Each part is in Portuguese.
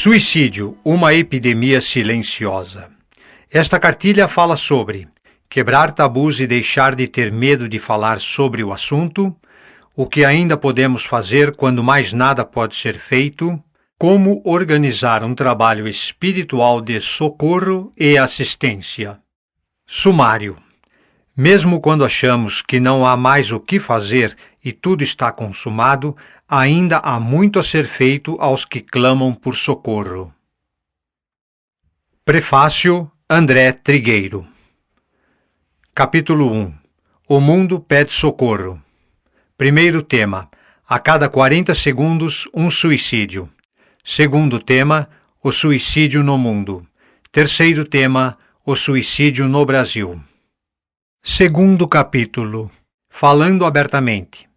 Suicídio, uma epidemia silenciosa. Esta cartilha fala sobre quebrar tabus e deixar de ter medo de falar sobre o assunto, o que ainda podemos fazer quando mais nada pode ser feito, como organizar um trabalho espiritual de socorro e assistência. Sumário. Mesmo quando achamos que não há mais o que fazer e tudo está consumado, ainda há muito a ser feito aos que clamam por socorro. Prefácio André Trigueiro. Capítulo 1. O mundo pede socorro. Primeiro tema. A cada 40 segundos, um suicídio. Segundo tema. O suicídio no mundo. Terceiro tema. O suicídio no Brasil. Segundo capítulo. Falando abertamente.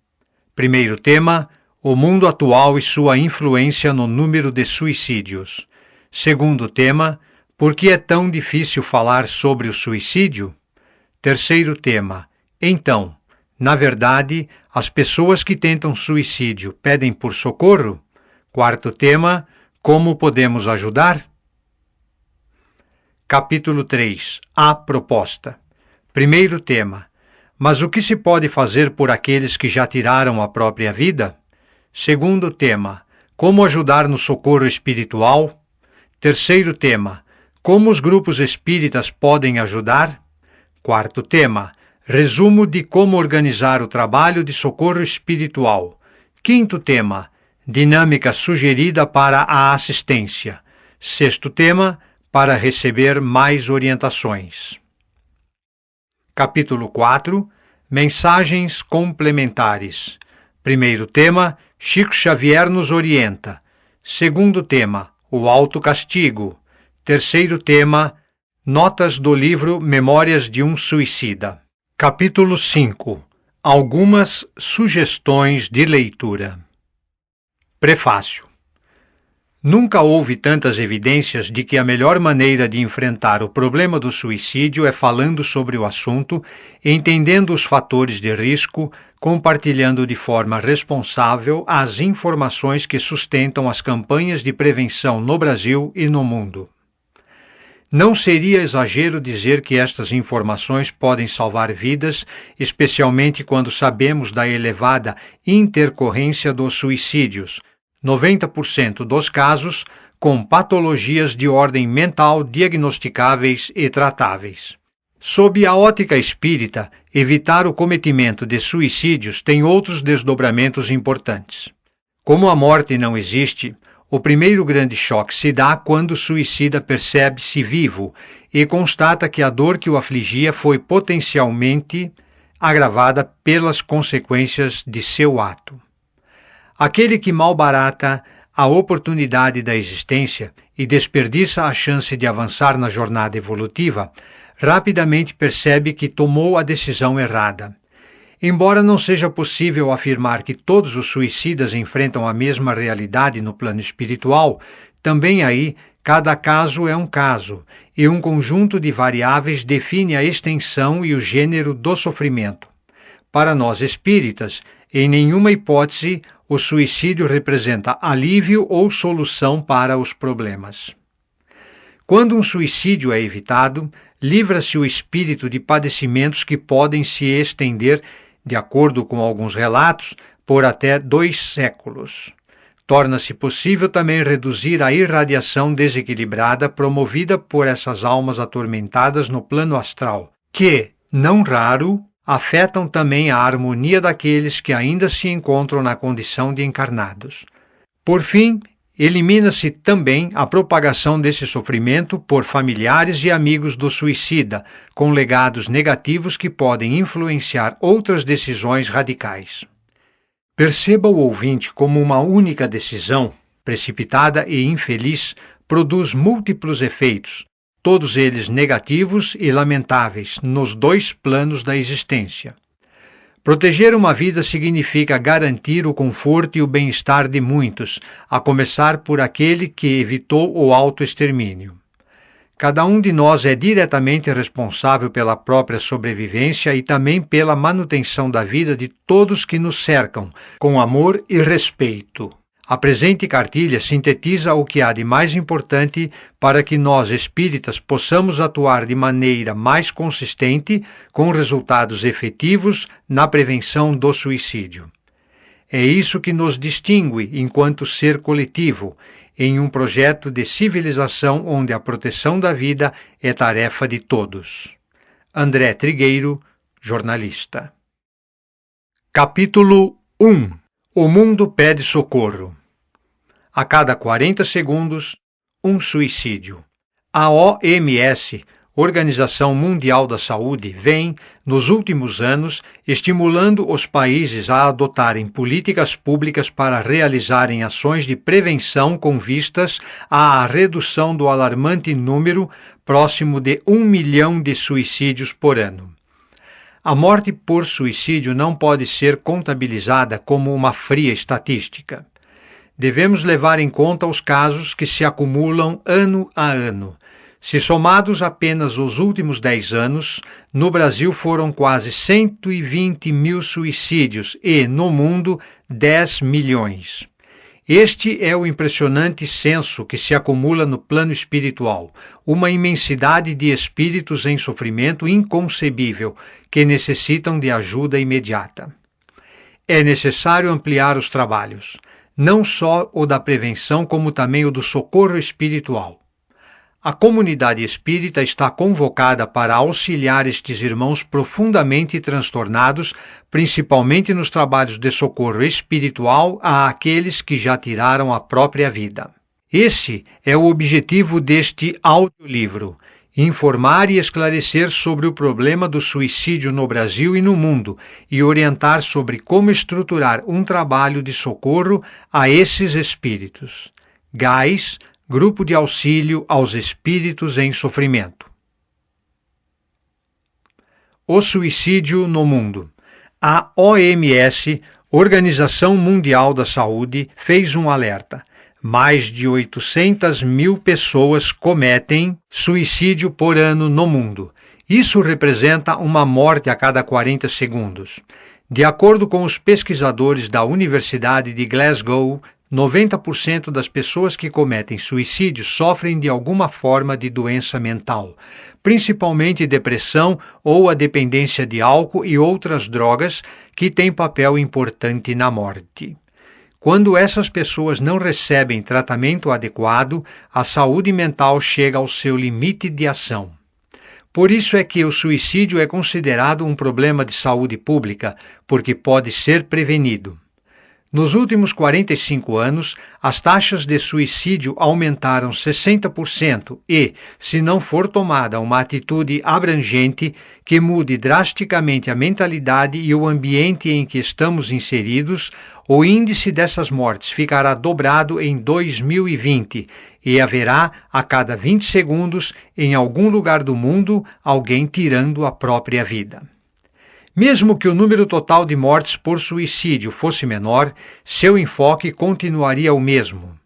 Primeiro tema. O mundo atual e sua influência no número de suicídios. Segundo tema. Por que é tão difícil falar sobre o suicídio? Terceiro tema. Então, na verdade, as pessoas que tentam suicídio pedem por socorro? Quarto tema. Como podemos ajudar? Capítulo 3. A proposta. Primeiro tema. Mas o que se pode fazer por aqueles que já tiraram a própria vida? Segundo tema. Como ajudar no socorro espiritual? Terceiro tema. Como os grupos espíritas podem ajudar? Quarto tema. Resumo de como organizar o trabalho de socorro espiritual. Quinto tema. Dinâmica sugerida para a assistência. Sexto tema. Para receber mais orientações. Capítulo 4. Mensagens complementares. Primeiro tema. Chico Xavier nos orienta. Segundo tema. O autocastigo. Terceiro tema. Notas do livro Memórias de um Suicida. Capítulo 5. Algumas sugestões de leitura. Prefácio. Nunca houve tantas evidências de que a melhor maneira de enfrentar o problema do suicídio é falando sobre o assunto, entendendo os fatores de risco, compartilhando de forma responsável as informações que sustentam as campanhas de prevenção no Brasil e no mundo. Não seria exagero dizer que estas informações podem salvar vidas, especialmente quando sabemos da elevada intercorrência dos suicídios, 90% dos casos com patologias de ordem mental diagnosticáveis e tratáveis. Sob a ótica espírita, evitar o cometimento de suicídios tem outros desdobramentos importantes. Como a morte não existe, o primeiro grande choque se dá quando o suicida percebe-se vivo e constata que a dor que o afligia foi potencialmente agravada pelas consequências de seu ato. Aquele que malbarata a oportunidade da existência e desperdiça a chance de avançar na jornada evolutiva, rapidamente percebe que tomou a decisão errada. Embora não seja possível afirmar que todos os suicidas enfrentam a mesma realidade no plano espiritual, também aí cada caso é um caso, e um conjunto de variáveis define a extensão e o gênero do sofrimento. Para nós espíritas, em nenhuma hipótese o suicídio representa alívio ou solução para os problemas. Quando um suicídio é evitado, livra-se o espírito de padecimentos que podem se estender, de acordo com alguns relatos, por até 2 séculos. Torna-se possível também reduzir a irradiação desequilibrada promovida por essas almas atormentadas no plano astral, que, não raro, afetam também a harmonia daqueles que ainda se encontram na condição de encarnados. Por fim, elimina-se também a propagação desse sofrimento por familiares e amigos do suicida, com legados negativos que podem influenciar outras decisões radicais. Perceba o ouvinte como uma única decisão, precipitada e infeliz, produz múltiplos efeitos, todos eles negativos e lamentáveis, nos 2 planos da existência. Proteger uma vida significa garantir o conforto e o bem-estar de muitos, a começar por aquele que evitou o autoextermínio. Cada um de nós é diretamente responsável pela própria sobrevivência e também pela manutenção da vida de todos que nos cercam, com amor e respeito. A presente cartilha sintetiza o que há de mais importante para que nós, espíritas, possamos atuar de maneira mais consistente com resultados efetivos na prevenção do suicídio. É isso que nos distingue enquanto ser coletivo, em um projeto de civilização onde a proteção da vida é tarefa de todos. André Trigueiro, jornalista. Capítulo 1. O mundo pede socorro. A cada 40 segundos, um suicídio. A OMS, Organização Mundial da Saúde, vem, nos últimos anos, estimulando os países a adotarem políticas públicas para realizarem ações de prevenção com vistas à redução do alarmante número próximo de 1 milhão de suicídios por ano. A morte por suicídio não pode ser contabilizada como uma fria estatística. Devemos levar em conta os casos que se acumulam ano a ano. Se somados apenas os últimos 10 anos, no Brasil foram quase 120 mil suicídios e, no mundo, 10 milhões. Este é o impressionante censo que se acumula no plano espiritual, uma imensidade de espíritos em sofrimento inconcebível que necessitam de ajuda imediata. É necessário ampliar os trabalhos, não só o da prevenção, como também o do socorro espiritual. A comunidade espírita está convocada para auxiliar estes irmãos profundamente transtornados, principalmente nos trabalhos de socorro espiritual àqueles que já tiraram a própria vida. Esse é o objetivo deste audiolivro: informar e esclarecer sobre o problema do suicídio no Brasil e no mundo e orientar sobre como estruturar um trabalho de socorro a esses espíritos. GAIS, Grupo de Auxílio aos Espíritos em Sofrimento. O suicídio no mundo. A OMS, Organização Mundial da Saúde, fez um alerta. Mais de 800 mil pessoas cometem suicídio por ano no mundo. Isso representa uma morte a cada 40 segundos. De acordo com os pesquisadores da Universidade de Glasgow, 90% das pessoas que cometem suicídio sofrem de alguma forma de doença mental, principalmente depressão ou a dependência de álcool e outras drogas que têm papel importante na morte. Quando essas pessoas não recebem tratamento adequado, a saúde mental chega ao seu limite de ação. Por isso é que o suicídio é considerado um problema de saúde pública, porque pode ser prevenido. Nos últimos 45 anos, as taxas de suicídio aumentaram 60% e, se não for tomada uma atitude abrangente que mude drasticamente a mentalidade e o ambiente em que estamos inseridos, o índice dessas mortes ficará dobrado em 2020 e haverá, a cada 20 segundos, em algum lugar do mundo, alguém tirando a própria vida. Mesmo que o número total de mortes por suicídio fosse menor, seu enfoque continuaria o mesmo.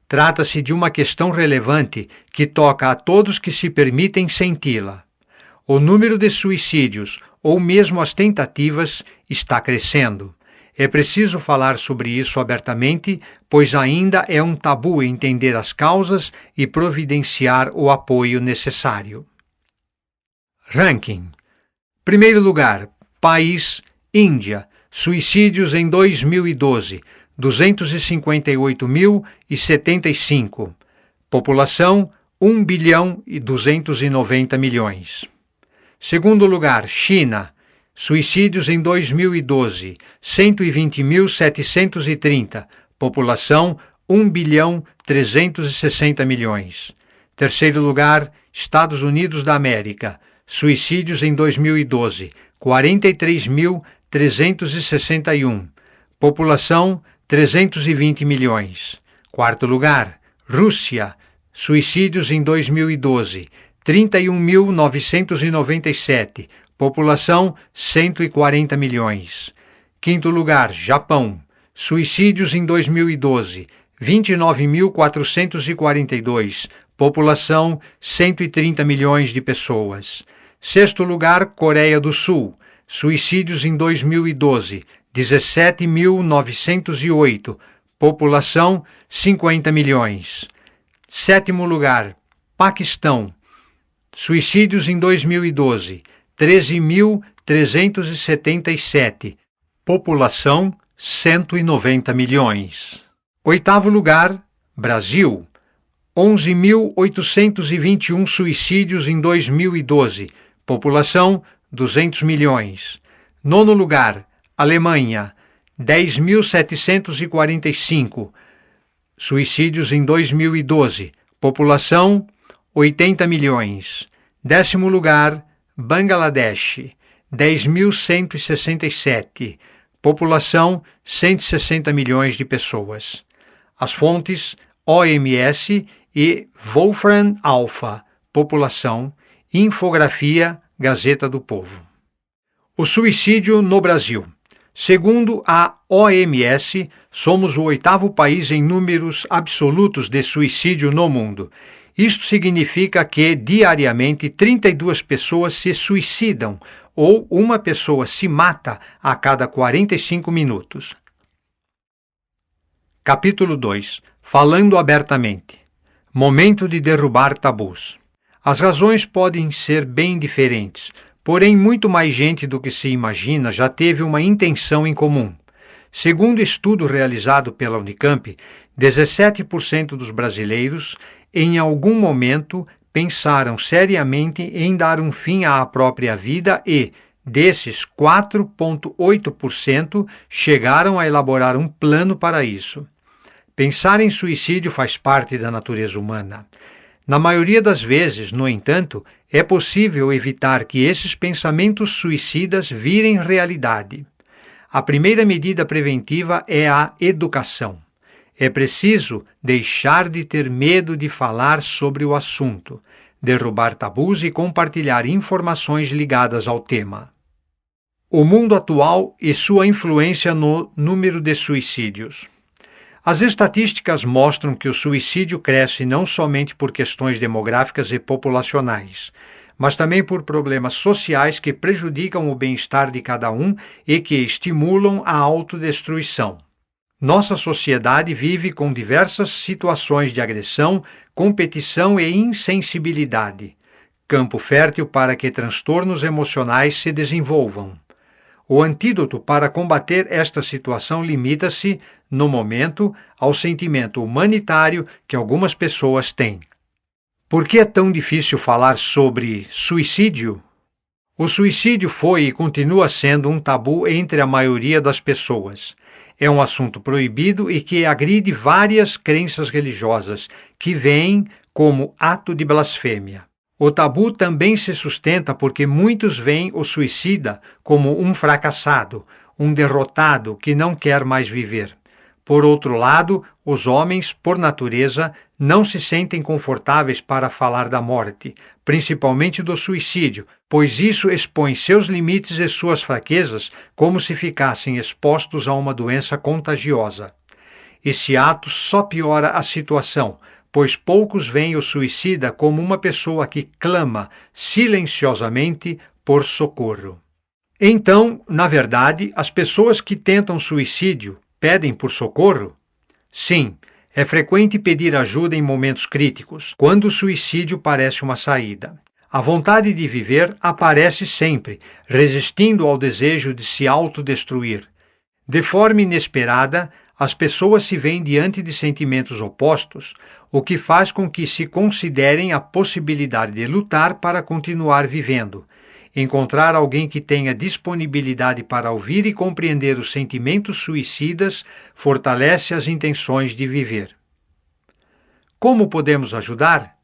Trata-se de uma questão relevante que toca a todos que se permitem senti-la. O número de suicídios, ou mesmo as tentativas, está crescendo. É preciso falar sobre isso abertamente, pois ainda é um tabu entender as causas e providenciar o apoio necessário. Ranking. Primeiro lugar. País, Índia, suicídios em 2012, 258.075. População, 1 bilhão e 290 milhões. Segundo lugar, China, suicídios em 2012, 120.730. População, 1 bilhão 360 milhões. Terceiro lugar, Estados Unidos da América, suicídios em 2012, 43.361. População, 320 milhões. Quarto lugar, Rússia. Suicídios em 2012, 31.997. População, 140 milhões. Quinto lugar, Japão. Suicídios em 2012, 29.442. População, 130 milhões de pessoas. Sexto lugar, Coreia do Sul. Suicídios em 2012, 17.908. população 50 milhões. Sétimo lugar, Paquistão, suicídios em 2012, 13.377, população 190 milhões. Oitavo lugar, Brasil, 11.821 suicídios em 2012, população 200 milhões. Nono lugar, Alemanha, 10.745 suicídios em 2012, população 80 milhões. Décimo lugar, Bangladesh, 10.167, população 160 milhões de pessoas. As fontes OMS e Wolfram Alpha, população, infografia, Gazeta do Povo. O suicídio no Brasil. Segundo a OMS, somos o oitavo país em números absolutos de suicídio no mundo. Isto significa que, diariamente, 32 pessoas se suicidam ou uma pessoa se mata a cada 45 minutos. Capítulo 2. Falando abertamente. Momento de derrubar tabus. As razões podem ser bem diferentes, porém muito mais gente do que se imagina já teve uma intenção em comum. Segundo estudo realizado pela Unicamp, 17% dos brasileiros, em algum momento, pensaram seriamente em dar um fim à própria vida e, desses, 4,8% chegaram a elaborar um plano para isso. Pensar em suicídio faz parte da natureza humana. Na maioria das vezes, no entanto, é possível evitar que esses pensamentos suicidas virem realidade. A primeira medida preventiva é a educação. É preciso deixar de ter medo de falar sobre o assunto, derrubar tabus e compartilhar informações ligadas ao tema. O mundo atual e sua influência no número de suicídios. As estatísticas mostram que o suicídio cresce não somente por questões demográficas e populacionais, mas também por problemas sociais que prejudicam o bem-estar de cada um e que estimulam a autodestruição. Nossa sociedade vive com diversas situações de agressão, competição e insensibilidade, campo fértil para que transtornos emocionais se desenvolvam. O antídoto para combater esta situação limita-se, no momento, ao sentimento humanitário que algumas pessoas têm. Por que é tão difícil falar sobre suicídio? O suicídio foi e continua sendo um tabu entre a maioria das pessoas. É um assunto proibido e que agride várias crenças religiosas, que veem como ato de blasfêmia. O tabu também se sustenta porque muitos veem o suicida como um fracassado, um derrotado que não quer mais viver. Por outro lado, os homens, por natureza, não se sentem confortáveis para falar da morte, principalmente do suicídio, pois isso expõe seus limites e suas fraquezas como se ficassem expostos a uma doença contagiosa. Esse ato só piora a situação, pois poucos veem o suicida como uma pessoa que clama silenciosamente por socorro. Então, na verdade, as pessoas que tentam suicídio pedem por socorro? Sim, é frequente pedir ajuda em momentos críticos, quando o suicídio parece uma saída. A vontade de viver aparece sempre, resistindo ao desejo de se autodestruir. De forma inesperada, as pessoas se veem diante de sentimentos opostos, o que faz com que se considerem a possibilidade de lutar para continuar vivendo. Encontrar alguém que tenha disponibilidade para ouvir e compreender os sentimentos suicidas fortalece as intenções de viver. Como podemos ajudar?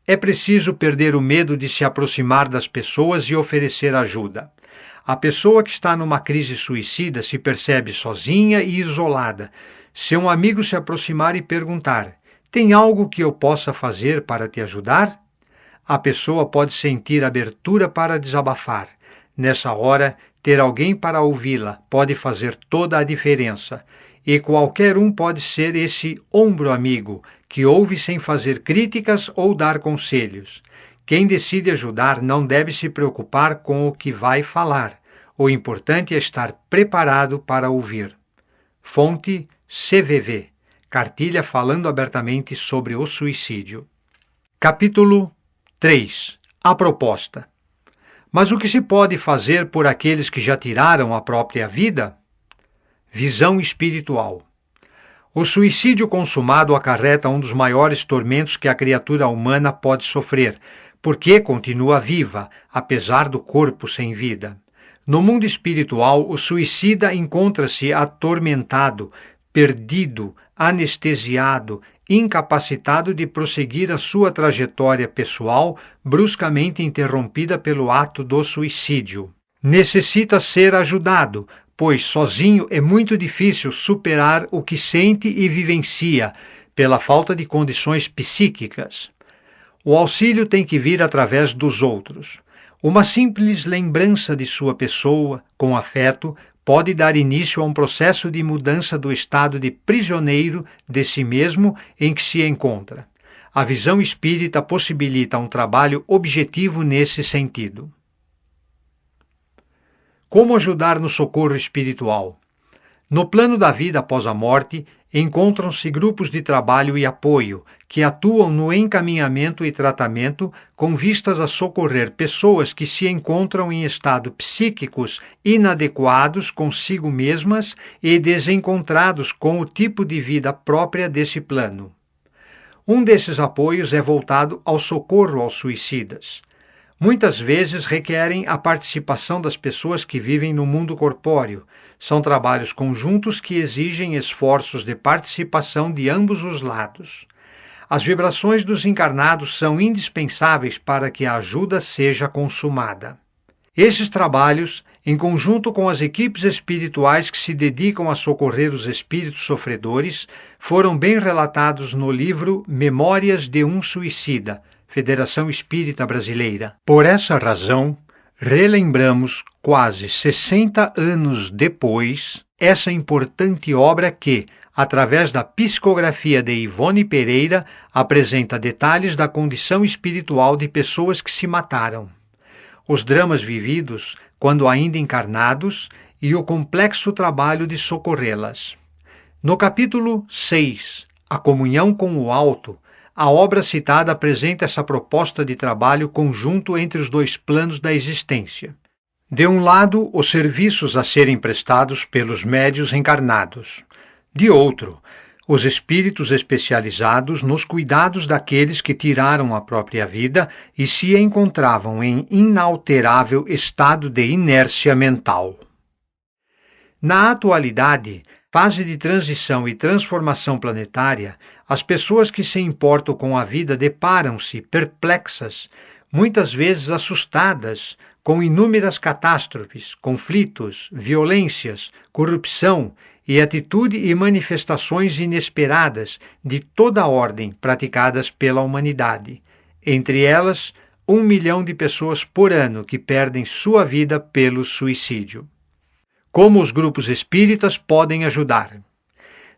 É preciso perder o medo de se aproximar das pessoas e oferecer ajuda. A pessoa que está numa crise suicida se percebe sozinha e isolada. Se um amigo se aproximar e perguntar: "Tem algo que eu possa fazer para te ajudar?", a pessoa pode sentir abertura para desabafar. Nessa hora, ter alguém para ouvi-la pode fazer toda a diferença. E qualquer um pode ser esse ombro amigo, que ouve sem fazer críticas ou dar conselhos. Quem decide ajudar não deve se preocupar com o que vai falar. O importante é estar preparado para ouvir. Fonte CVV, Cartilha falando abertamente sobre o suicídio. Capítulo 3. A proposta. Mas o que se pode fazer por aqueles que já tiraram a própria vida? Visão espiritual. O suicídio consumado acarreta um dos maiores tormentos que a criatura humana pode sofrer, porque continua viva, apesar do corpo sem vida. No mundo espiritual, o suicida encontra-se atormentado, perdido, anestesiado, incapacitado de prosseguir a sua trajetória pessoal, bruscamente interrompida pelo ato do suicídio. Necessita ser ajudado, pois sozinho é muito difícil superar o que sente e vivencia, pela falta de condições psíquicas. O auxílio tem que vir através dos outros. Uma simples lembrança de sua pessoa, com afeto, pode dar início a um processo de mudança do estado de prisioneiro de si mesmo em que se encontra. A visão espírita possibilita um trabalho objetivo nesse sentido. Como ajudar no socorro espiritual? No plano da vida após a morte, encontram-se grupos de trabalho e apoio que atuam no encaminhamento e tratamento com vistas a socorrer pessoas que se encontram em estado psíquicos inadequados consigo mesmas e desencontrados com o tipo de vida própria desse plano. Um desses apoios é voltado ao socorro aos suicidas. Muitas vezes requerem a participação das pessoas que vivem no mundo corpóreo. São trabalhos conjuntos que exigem esforços de participação de ambos os lados. As vibrações dos encarnados são indispensáveis para que a ajuda seja consumada. Esses trabalhos, em conjunto com as equipes espirituais que se dedicam a socorrer os espíritos sofredores, foram bem relatados no livro Memórias de um Suicida, Federação Espírita Brasileira. Por essa razão, relembramos, quase 60 anos depois, essa importante obra que, através da psicografia de Ivone Pereira, apresenta detalhes da condição espiritual de pessoas que se mataram, os dramas vividos quando ainda encarnados e o complexo trabalho de socorrê-las. No capítulo 6, A Comunhão com o Alto, a obra citada apresenta essa proposta de trabalho conjunto entre os dois planos da existência. De um lado, os serviços a serem prestados pelos médios encarnados. De outro, os espíritos especializados nos cuidados daqueles que tiraram a própria vida e se encontravam em inalterável estado de inércia mental. Na atualidade, fase de transição e transformação planetária, as pessoas que se importam com a vida deparam-se perplexas, muitas vezes assustadas, com inúmeras catástrofes, conflitos, violências, corrupção e atitude e manifestações inesperadas de toda a ordem praticadas pela humanidade. Entre elas, 1 milhão de pessoas por ano que perdem sua vida pelo suicídio. Como os grupos espíritas podem ajudar?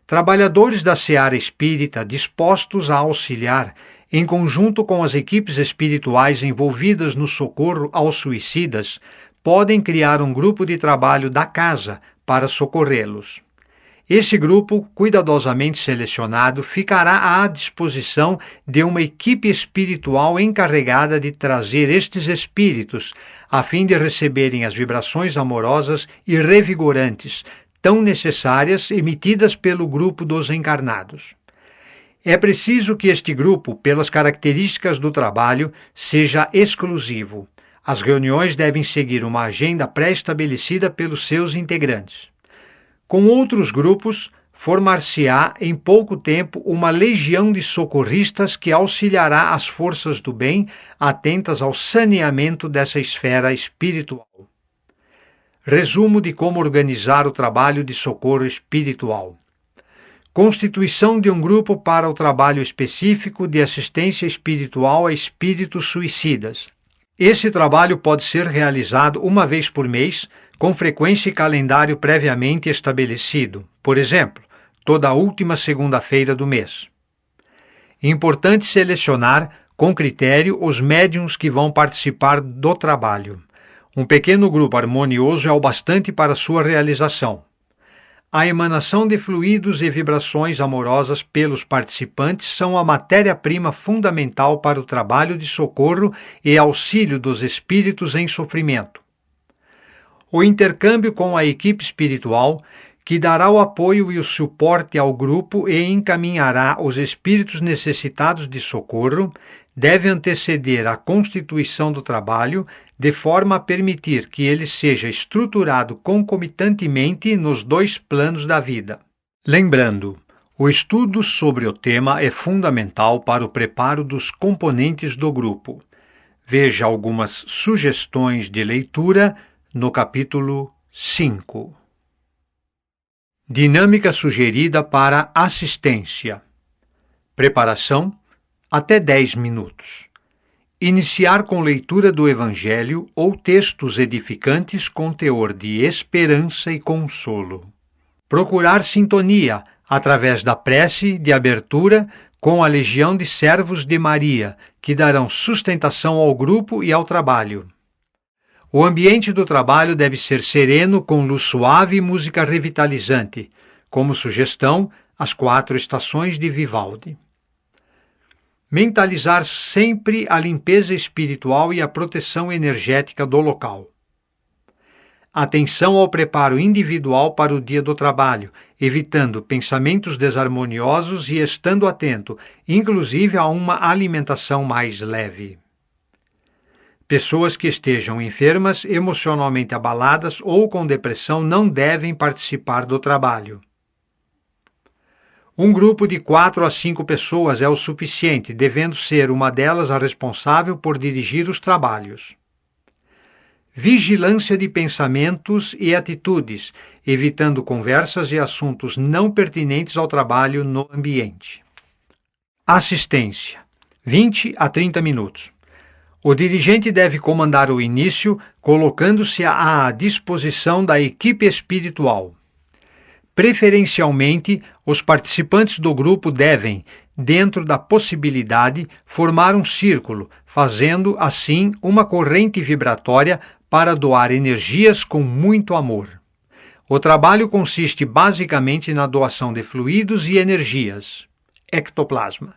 Trabalhadores da seara espírita dispostos a auxiliar, em conjunto com as equipes espirituais envolvidas no socorro aos suicidas, podem criar um grupo de trabalho da casa para socorrê-los. Esse grupo, cuidadosamente selecionado, ficará à disposição de uma equipe espiritual encarregada de trazer estes espíritos, a fim de receberem as vibrações amorosas e revigorantes, tão necessárias emitidas pelo grupo dos encarnados. É preciso que este grupo, pelas características do trabalho, seja exclusivo. As reuniões devem seguir uma agenda pré-estabelecida pelos seus integrantes. Com outros grupos, formar-se-á em pouco tempo uma legião de socorristas que auxiliará as forças do bem atentas ao saneamento dessa esfera espiritual. Resumo de como organizar o trabalho de socorro espiritual. Constituição de um grupo para o trabalho específico de assistência espiritual a espíritos suicidas. Esse trabalho pode ser realizado uma vez por mês, com frequência e calendário previamente estabelecido, por exemplo, toda a última segunda-feira do mês. Importante selecionar, com critério, os médiuns que vão participar do trabalho. Um pequeno grupo harmonioso é o bastante para sua realização. A emanação de fluidos e vibrações amorosas pelos participantes são a matéria-prima fundamental para o trabalho de socorro e auxílio dos espíritos em sofrimento. O intercâmbio com a equipe espiritual, que dará o apoio e o suporte ao grupo e encaminhará os espíritos necessitados de socorro, deve anteceder a constituição do trabalho, de forma a permitir que ele seja estruturado concomitantemente nos dois planos da vida. Lembrando, o estudo sobre o tema é fundamental para o preparo dos componentes do grupo. Veja algumas sugestões de leitura no capítulo 5. Dinâmica sugerida para assistência. Preparação: até 10 minutos. Iniciar com leitura do Evangelho ou textos edificantes com teor de esperança e consolo. Procurar sintonia através da prece de abertura com a legião de servos de Maria, que darão sustentação ao grupo e ao trabalho. O ambiente do trabalho deve ser sereno, com luz suave e música revitalizante, como sugestão, as 4 estações de Vivaldi. Mentalizar sempre a limpeza espiritual e a proteção energética do local. Atenção ao preparo individual para o dia do trabalho, evitando pensamentos desarmoniosos e estando atento, inclusive a uma alimentação mais leve. Pessoas que estejam enfermas, emocionalmente abaladas ou com depressão não devem participar do trabalho. Um grupo de 4 a 5 pessoas é o suficiente, devendo ser uma delas a responsável por dirigir os trabalhos. Vigilância de pensamentos e atitudes, evitando conversas e assuntos não pertinentes ao trabalho no ambiente. Assistência: 20 a 30 minutos. O dirigente deve comandar o início, colocando-se à disposição da equipe espiritual. Preferencialmente, os participantes do grupo devem, dentro da possibilidade, formar um círculo, fazendo, assim, uma corrente vibratória para doar energias com muito amor. O trabalho consiste basicamente na doação de fluidos e energias. Ectoplasma.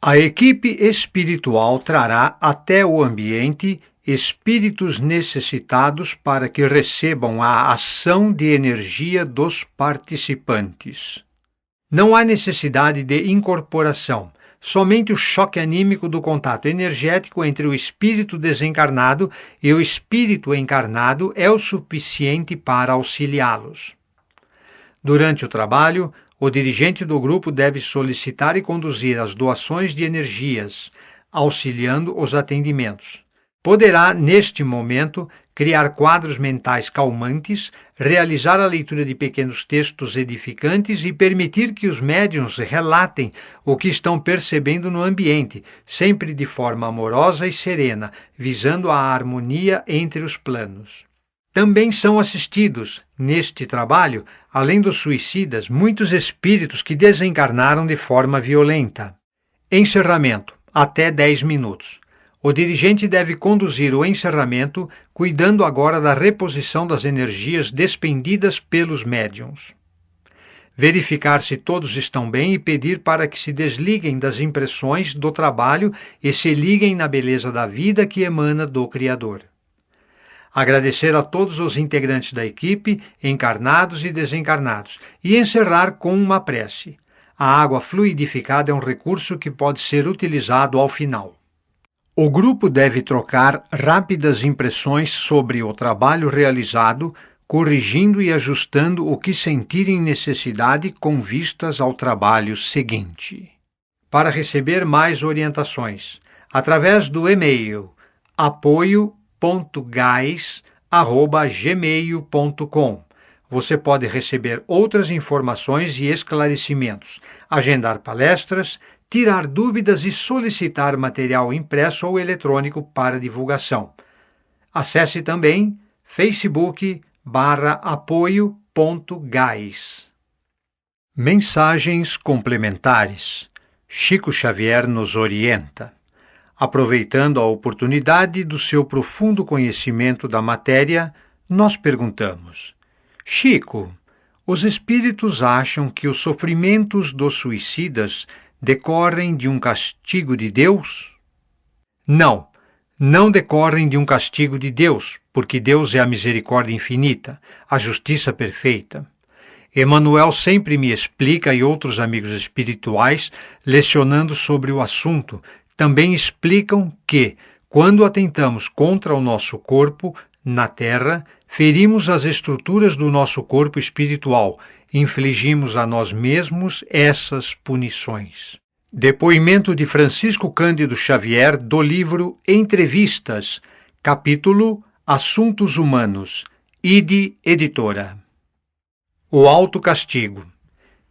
A equipe espiritual trará até o ambiente espíritos necessitados para que recebam a ação de energia dos participantes. Não há necessidade de incorporação, somente o choque anímico do contato energético entre o espírito desencarnado e o espírito encarnado é o suficiente para auxiliá-los. Durante o trabalho, o dirigente do grupo deve solicitar e conduzir as doações de energias, auxiliando os atendimentos. Poderá, neste momento, criar quadros mentais calmantes, realizar a leitura de pequenos textos edificantes e permitir que os médiuns relatem o que estão percebendo no ambiente, sempre de forma amorosa e serena, visando a harmonia entre os planos. Também são assistidos, neste trabalho, além dos suicidas, muitos espíritos que desencarnaram de forma violenta. Encerramento: até 10 minutos. O dirigente deve conduzir o encerramento, cuidando agora da reposição das energias despendidas pelos médiuns. Verificar se todos estão bem e pedir para que se desliguem das impressões do trabalho e se liguem na beleza da vida que emana do Criador. Agradecer a todos os integrantes da equipe, encarnados e desencarnados, e encerrar com uma prece. A água fluidificada é um recurso que pode ser utilizado ao final. O grupo deve trocar rápidas impressões sobre o trabalho realizado, corrigindo e ajustando o que sentirem necessidade com vistas ao trabalho seguinte. Para receber mais orientações, através do e-mail apoio.gais@gmail.com. Você pode receber outras informações e esclarecimentos, agendar palestras, tirar dúvidas e solicitar material impresso ou eletrônico para divulgação. Acesse também facebook.com/apoio.gais. Mensagens complementares. Chico Xavier nos orienta. Aproveitando a oportunidade do seu profundo conhecimento da matéria, nós perguntamos: Chico, Os espíritos acham que os sofrimentos dos suicidas decorrem de um castigo de Deus? Não, não decorrem de um castigo de Deus, porque Deus é a misericórdia infinita, a justiça perfeita. Emmanuel sempre me explica e outros amigos espirituais, lecionando sobre o assunto, também explicam que, quando atentamos contra o nosso corpo, na Terra, ferimos as estruturas do nosso corpo espiritual, infligimos a nós mesmos essas punições. Depoimento de Francisco Cândido Xavier do livro Entrevistas, capítulo Assuntos Humanos, Ide Editora. O autocastigo.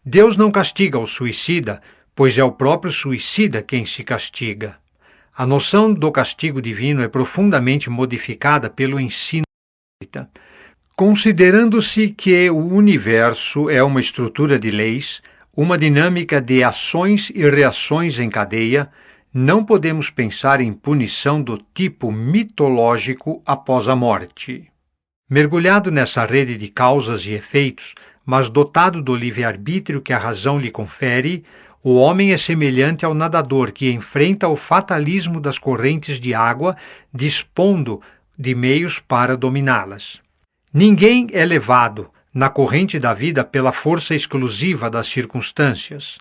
Deus não castiga o suicida, pois é o próprio suicida quem se castiga. A noção do castigo divino é profundamente modificada pelo ensino espírita. Considerando-se que o universo é uma estrutura de leis, uma dinâmica de ações e reações em cadeia, não podemos pensar em punição do tipo mitológico após a morte. Mergulhado nessa rede de causas e efeitos, mas dotado do livre-arbítrio que a razão lhe confere, o homem é semelhante ao nadador que enfrenta o fatalismo das correntes de água, dispondo de meios para dominá-las. Ninguém é levado na corrente da vida pela força exclusiva das circunstâncias.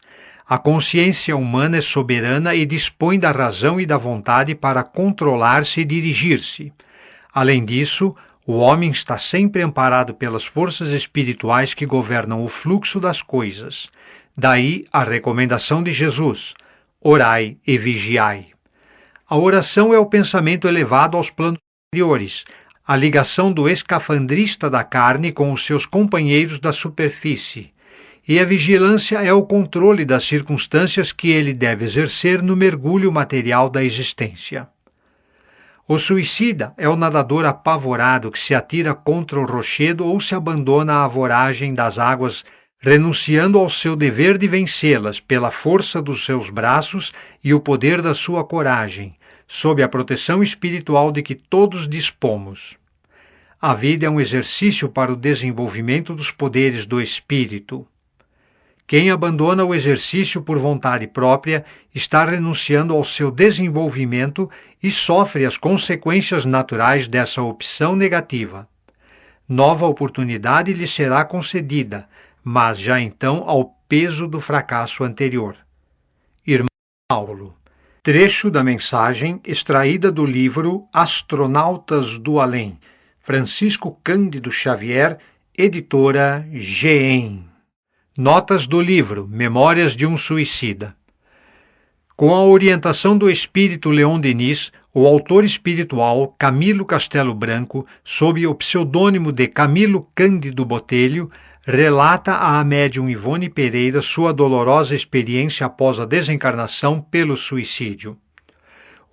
A consciência humana é soberana e dispõe da razão e da vontade para controlar-se e dirigir-se. Além disso, o homem está sempre amparado pelas forças espirituais que governam o fluxo das coisas. Daí a recomendação de Jesus: orai e vigiai. A oração é o pensamento elevado aos planos superiores, a ligação do escafandrista da carne com os seus companheiros da superfície. E a vigilância é o controle das circunstâncias que ele deve exercer no mergulho material da existência. O suicida é o nadador apavorado que se atira contra o rochedo ou se abandona à voragem das águas, renunciando ao seu dever de vencê-las pela força dos seus braços e o poder da sua coragem, sob a proteção espiritual de que todos dispomos. A vida é um exercício para o desenvolvimento dos poderes do espírito. Quem abandona o exercício por vontade própria está renunciando ao seu desenvolvimento e sofre as consequências naturais dessa opção negativa. Nova oportunidade lhe será concedida, mas já então ao peso do fracasso anterior. Irmão Paulo. Trecho da mensagem extraída do livro Astronautas do Além, Francisco Cândido Xavier, editora GEM. Notas do livro Memórias de um Suicida. Com a orientação do espírito Leon Denis, o autor espiritual Camilo Castelo Branco, sob o pseudônimo de Camilo Cândido Botelho, relata à médium Ivone Pereira sua dolorosa experiência após a desencarnação pelo suicídio.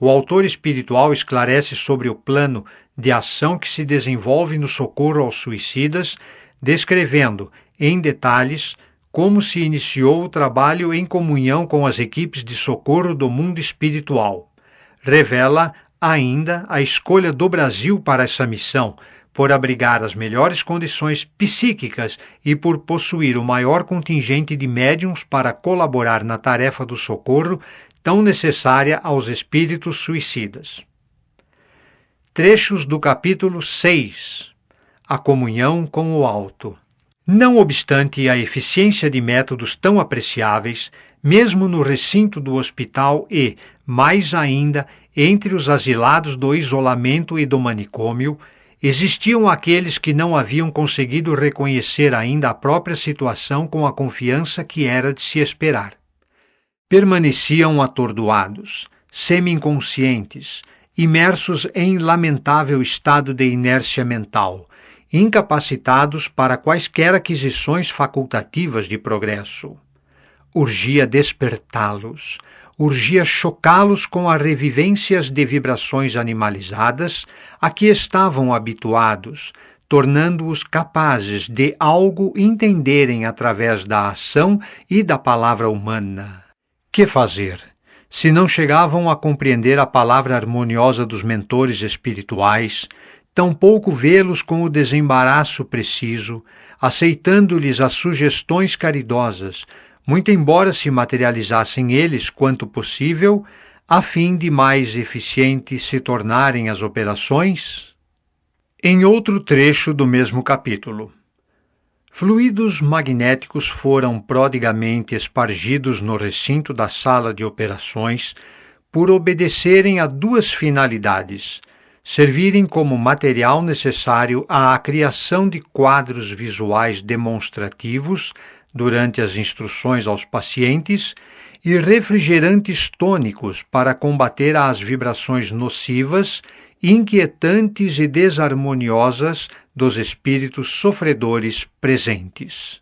O autor espiritual esclarece sobre o plano de ação que se desenvolve no socorro aos suicidas, descrevendo, em detalhes, como se iniciou o trabalho em comunhão com as equipes de socorro do mundo espiritual. Revela, ainda, a escolha do Brasil para essa missão, por abrigar as melhores condições psíquicas e por possuir o maior contingente de médiuns para colaborar na tarefa do socorro tão necessária aos espíritos suicidas. Trechos do capítulo 6. A comunhão com o alto. Não obstante a eficiência de métodos tão apreciáveis, mesmo no recinto do hospital e, mais ainda, entre os asilados do isolamento e do manicômio, existiam aqueles que não haviam conseguido reconhecer ainda a própria situação com a confiança que era de se esperar. Permaneciam atordoados, semi-inconscientes, imersos em lamentável estado de inércia mental, incapacitados para quaisquer aquisições facultativas de progresso. Urgia despertá-los, urgia chocá-los com as revivências de vibrações animalizadas a que estavam habituados, tornando-os capazes de algo entenderem através da ação e da palavra humana. Que fazer? Se não chegavam a compreender a palavra harmoniosa dos mentores espirituais, tampouco vê-los com o desembaraço preciso, aceitando-lhes as sugestões caridosas, muito embora se materializassem eles quanto possível, a fim de mais eficientes se tornarem as operações? Em outro trecho do mesmo capítulo. Fluidos magnéticos foram prodigamente espargidos no recinto da sala de operações por obedecerem a duas finalidades: servirem como material necessário à criação de quadros visuais demonstrativos durante as instruções aos pacientes e refrigerantes tônicos para combater as vibrações nocivas, inquietantes e desarmoniosas dos espíritos sofredores presentes.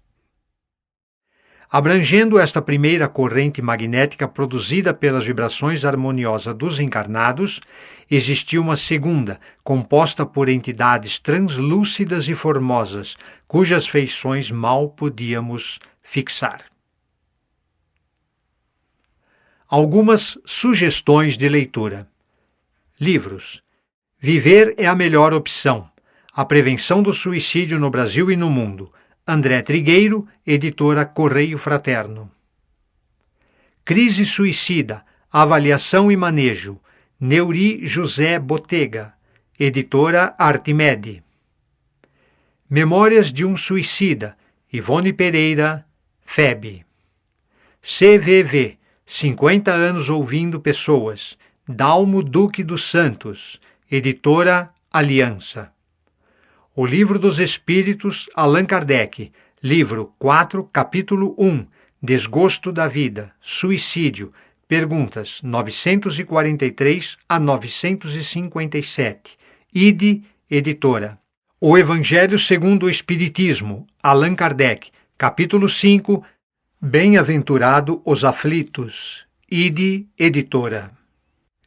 Abrangendo esta primeira corrente magnética produzida pelas vibrações harmoniosas dos encarnados, existia uma segunda, composta por entidades translúcidas e formosas, cujas feições mal podíamos fixar. Algumas sugestões de leitura. Livros. Viver é a melhor opção. A prevenção do suicídio no Brasil e no mundo. André Trigueiro, editora Correio Fraterno. Crise suicida, avaliação e manejo. Neuri José Botega, editora Artimede. Memórias de um suicida, Ivone Pereira, FEB. CVV, 50 anos ouvindo pessoas, Dalmo Duque dos Santos, editora Aliança. O Livro dos Espíritos, Allan Kardec, livro 4, capítulo 1, Desgosto da Vida, Suicídio, perguntas 943 a 957, ID, editora. O Evangelho segundo o Espiritismo, Allan Kardec, capítulo 5, Bem-aventurado os aflitos, ID, editora.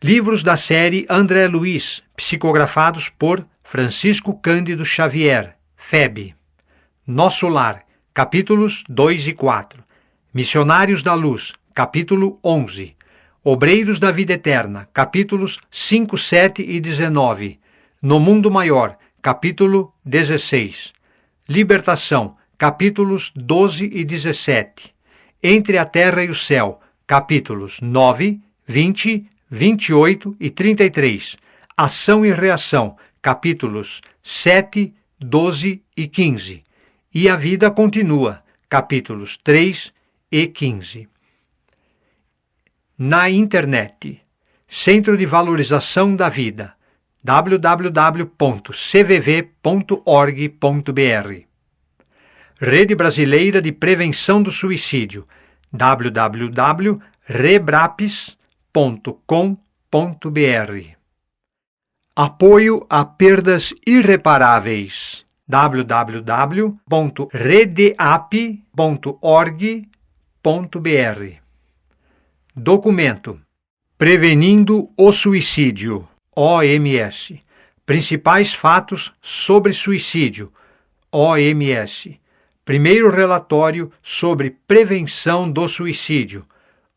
Livros da série André Luiz, psicografados por Francisco Cândido Xavier, FEB. Nosso Lar, capítulos 2 e 4. Missionários da Luz, capítulo 11. Obreiros da Vida Eterna, capítulos 5, 7 e 19. No Mundo Maior, capítulo 16. Libertação, capítulos 12 e 17. Entre a Terra e o Céu, capítulos 9, 20, 28 e 33. Ação e Reação, capítulos 7, 12 e 15. E a Vida Continua, capítulos 3 e 15. Na internet, Centro de Valorização da Vida, www.cvv.org.br. Rede Brasileira de Prevenção do Suicídio, www.rebrapis.com.br. Apoio a perdas irreparáveis, www.redeap.org.br. Documento: Prevenindo o Suicídio, OMS. Principais fatos sobre suicídio, OMS. Primeiro relatório sobre prevenção do suicídio,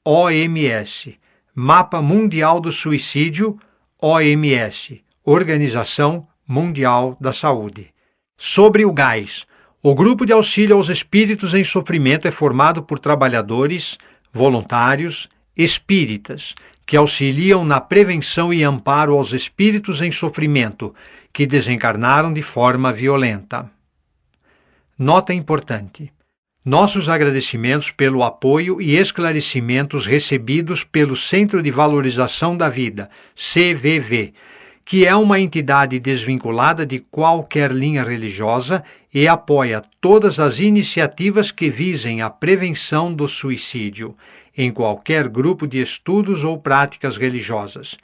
OMS. Mapa Mundial do Suicídio, OMS. Organização Mundial da Saúde. Sobre o gás. O Grupo de Auxílio aos Espíritos em Sofrimento é formado por trabalhadores, voluntários, espíritas, que auxiliam na prevenção e amparo aos espíritos em sofrimento, que desencarnaram de forma violenta. Nota importante. Nossos agradecimentos pelo apoio e esclarecimentos recebidos pelo Centro de Valorização da Vida, CVV, que é uma entidade desvinculada de qualquer linha religiosa e apoia todas as iniciativas que visem a prevenção do suicídio, em qualquer grupo de estudos ou práticas religiosas.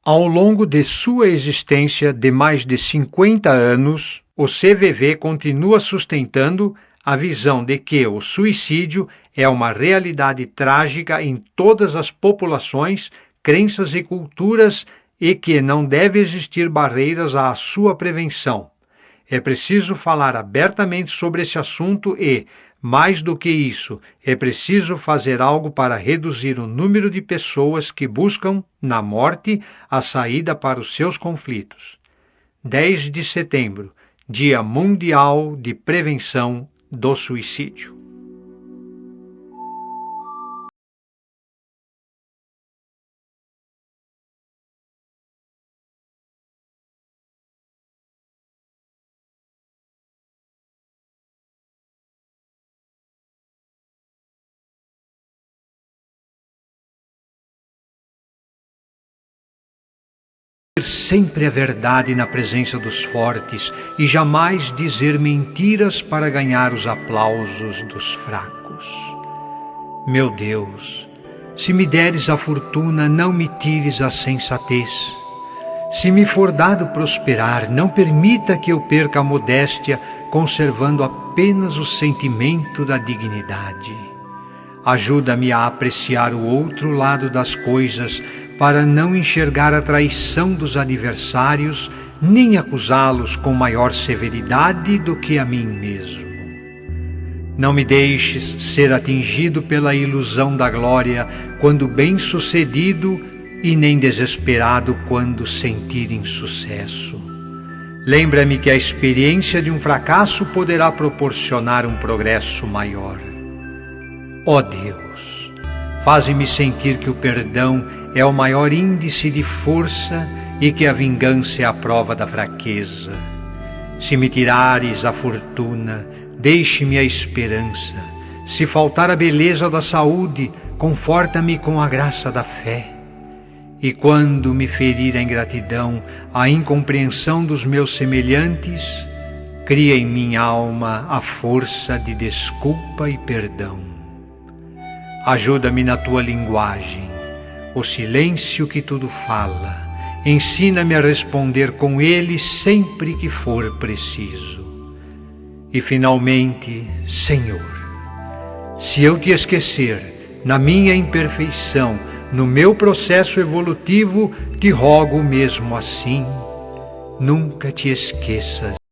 Ao longo de sua existência de mais de 50 anos, o CVV continua sustentando a visão de que o suicídio é uma realidade trágica em todas as populações, crenças e culturas e que não deve existir barreiras à sua prevenção. É preciso falar abertamente sobre esse assunto e, mais do que isso, é preciso fazer algo para reduzir o número de pessoas que buscam, na morte, a saída para os seus conflitos. 10 de setembro, Dia Mundial de Prevenção do Suicídio. Sempre a verdade na presença dos fortes e jamais dizer mentiras para ganhar os aplausos dos fracos. Meu Deus, se me deres a fortuna, não me tires a sensatez. Se me for dado prosperar, não permita que eu perca a modéstia, conservando apenas o sentimento da dignidade. Ajuda-me a apreciar o outro lado das coisas, para não enxergar a traição dos adversários, nem acusá-los com maior severidade do que a mim mesmo. Não me deixes ser atingido pela ilusão da glória quando bem-sucedido, e nem desesperado quando sentir insucesso. Lembra-me que a experiência de um fracasso poderá proporcionar um progresso maior. Ó Deus, faze-me sentir que o perdão é o maior índice de força e que a vingança é a prova da fraqueza. Se me tirares a fortuna, deixe-me a esperança. Se faltar a beleza da saúde, conforta-me com a graça da fé. E quando me ferir a ingratidão, a incompreensão dos meus semelhantes, cria em minha alma a força de desculpa e perdão. Ajuda-me na tua linguagem, o silêncio que tudo fala. Ensina-me a responder com ele sempre que for preciso. E finalmente, Senhor, se eu te esquecer, na minha imperfeição, no meu processo evolutivo, te rogo mesmo assim, nunca te esqueças